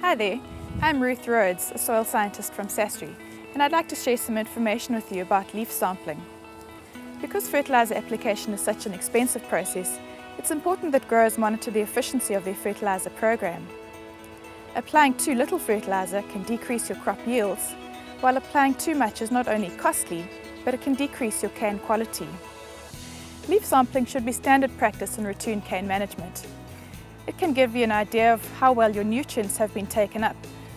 Hi there, I'm Ruth Rhodes, a soil scientist from SASTRI, and I'd like to share some information with you about leaf sampling. Because fertiliser application is such an expensive process, it's important that growers monitor the efficiency of their fertiliser program. Applying too little fertiliser can decrease your crop yields, while applying too much is not only costly, but it can decrease your cane quality. Leaf sampling should be standard practice in routine cane management. It can give you an idea of how well your nutrients have been taken up,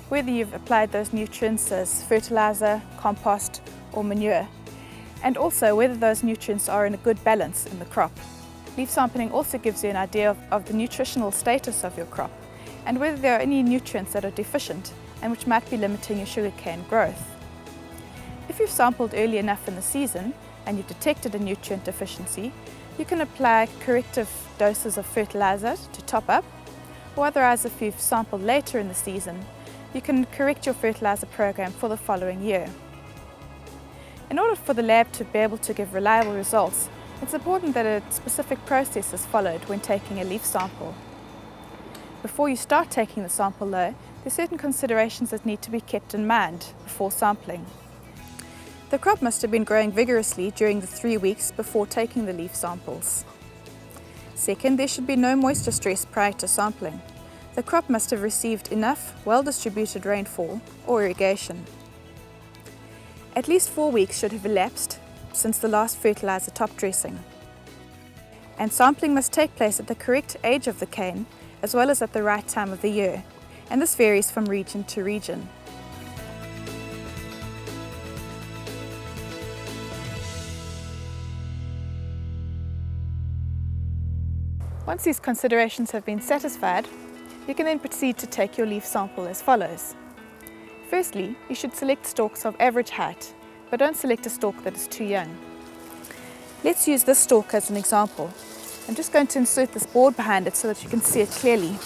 whether you've applied those nutrients as fertiliser, compost or manure, and also whether those nutrients are in a good balance in the crop. Leaf sampling also gives you an idea of the nutritional status of your crop and whether there are any nutrients that are deficient and which might be limiting your sugarcane growth. If you've sampled early enough in the season and you've detected a nutrient deficiency, you can apply corrective doses of fertiliser to top up, or otherwise if you've sampled later in the season, you can correct your fertiliser program for the following year. In order for the lab to be able to give reliable results, it's important that a specific process is followed when taking a leaf sample. Before you start taking the sample though, there are certain considerations that need to be kept in mind before sampling. The crop must have been growing vigorously during the 3 weeks before taking the leaf samples. Second, there should be no moisture stress prior to sampling. The crop must have received enough well-distributed rainfall or irrigation. At least 4 weeks should have elapsed since the last fertiliser top dressing. And sampling must take place at the correct age of the cane as well as at the right time of the year, and this varies from region to region. Once these considerations have been satisfied, you can then proceed to take your leaf sample as follows. Firstly, you should select stalks of average height, but don't select a stalk that is too young. Let's use this stalk as an example. I'm just going to insert this board behind it so that you can see it clearly.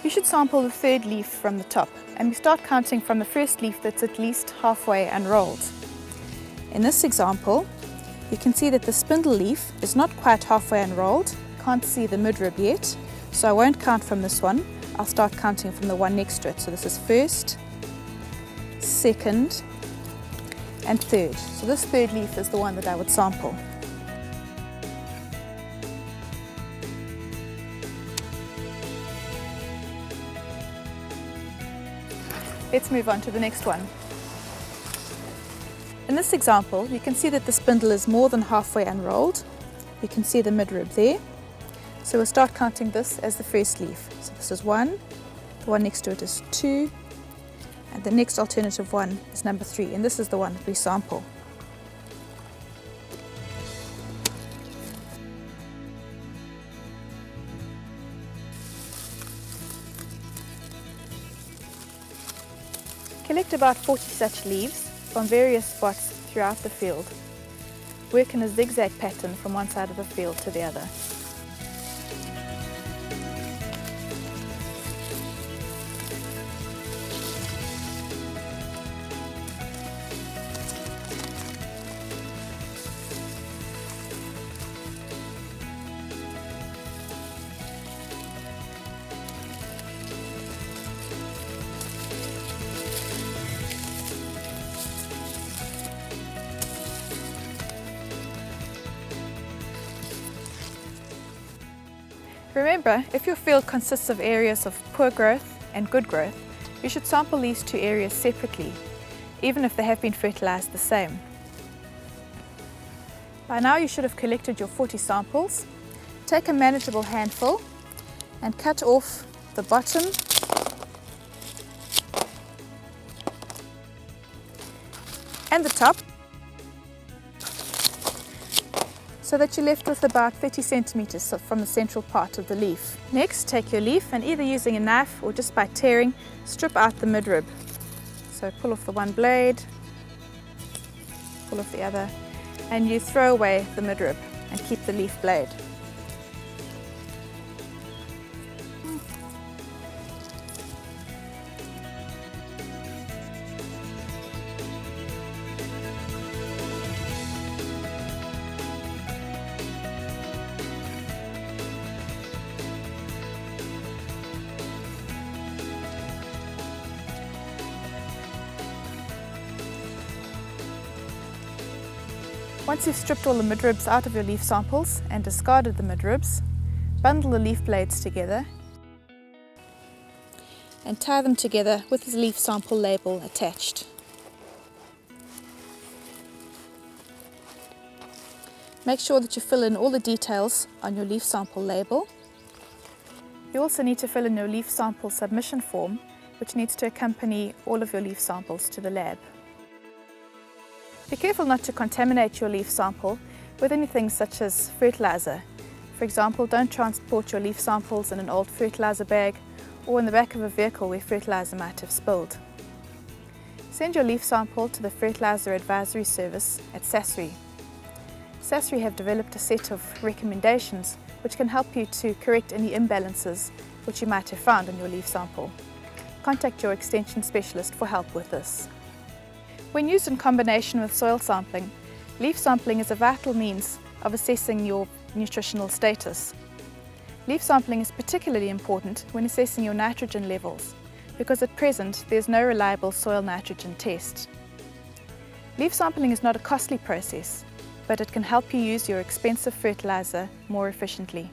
You should sample the third leaf from the top, and we start counting from the first leaf that's at least halfway unrolled. In this example, you can see that the spindle leaf is not quite halfway unrolled. Can't see the midrib yet, so I won't count from this one. I'll start counting from the one next to it. So this is first, second, and third. So this third leaf is the one that I would sample. Let's move on to the next one. In this example, you can see that the spindle is more than halfway unrolled. You can see the midrib there. So we'll start counting this as the first leaf. So this is 1, the one next to it is 2, and the next alternative one is number 3, and this is the one that we sample. Collect about 40 such leaves from various spots throughout the field. Work in a zigzag pattern from one side of the field to the other. Remember, if your field consists of areas of poor growth and good growth, you should sample these two areas separately, even if they have been fertilised the same. By now you should have collected your 40 samples. Take a manageable handful and cut off the bottom and the top, so that you're left with about 30 centimeters from the central part of the leaf. Next, take your leaf and either using a knife or just by tearing, strip out the midrib. So pull off the one blade, pull off the other, and you throw away the midrib and keep the leaf blade. Once you've stripped all the midribs out of your leaf samples and discarded the midribs, bundle the leaf blades together and tie them together with the leaf sample label attached. Make sure that you fill in all the details on your leaf sample label. You also need to fill in your leaf sample submission form, which needs to accompany all of your leaf samples to the lab. Be careful not to contaminate your leaf sample with anything such as fertilizer. For example, don't transport your leaf samples in an old fertilizer bag or in the back of a vehicle where fertilizer might have spilled. Send your leaf sample to the Fertilizer Advisory Service at SASRI. SASRI have developed a set of recommendations which can help you to correct any imbalances which you might have found in your leaf sample. Contact your extension specialist for help with this. When used in combination with soil sampling, leaf sampling is a vital means of assessing your nutritional status. Leaf sampling is particularly important when assessing your nitrogen levels, because at present there's no reliable soil nitrogen test. Leaf sampling is not a costly process, but it can help you use your expensive fertilizer more efficiently.